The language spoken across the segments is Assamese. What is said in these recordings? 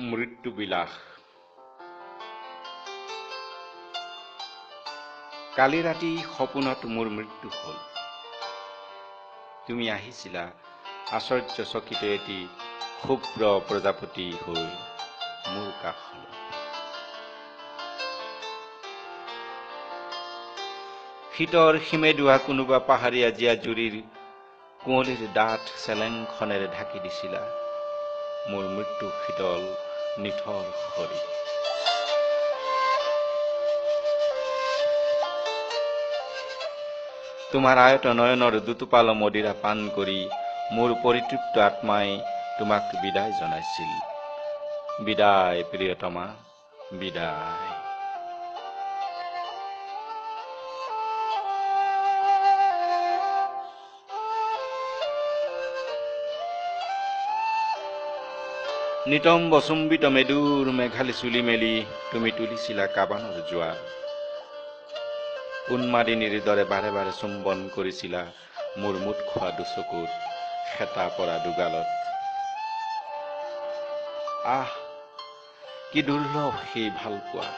মৃত্যু বিলাস। কালি ৰাতি সপোনত মোৰ মৃত্যু হ'ল। তুমি আহিছিলা আশ্চৰ্যচকিত এটি শুভ্ৰ প্ৰজাপতি হৈ মোৰ কাষলৈ। শীতৰ সিমেদুৱা কোনোবা পাহাৰীয়া জীয়াজুৰিৰ কুঁৱলীৰ ডাঠ চেলেংখনেৰে ঢাকি দিছিলা মোৰ মৃত্যু শীতল নিথৰ শৰীৰ। তোমাৰ আয়ত নয়নৰ দুটোপাল মদিৰা পান কৰি মোৰ পৰিতৃপ্ত আত্মাই তোমাক বিদায় জনাইছিল। বিদায় প্ৰিয়তমা, বিদায়। নিতম্ব চুম্বিত মেদুৰ মেঘালী চুলি মেলি তুমি তুলিছিলা কাবানৰ জোৱাৰ। উন্মাদিনীৰ দৰে বাৰে বাৰে চুম্বন কৰিছিলা মোৰ মুঠ খোৱা দুচকুত, খেতা পৰা দুগালত। আহ, কি দুৰ্লভ সেই ভাল পোৱা।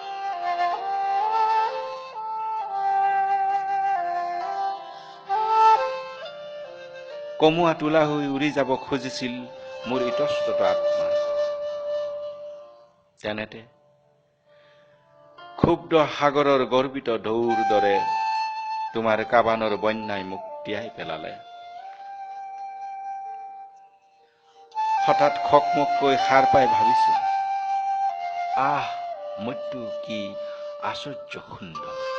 কমুৱা তোলা হৈ উৰি যাব খুজিছিল মোৰ ইতস্তত আত্মা। তেনেতে ক্ষুব্ধ সাগৰৰ গৰ্বিত ঢৌৰ দৰে তোমাৰ কাবানৰ বন্যাই মোক তিয়াই পেলালে। হঠাৎ খকমককৈ সাৰ পাই ভাবিছো, আহ, মৃত্যু কি আশ্চৰ্য সুন্দৰ।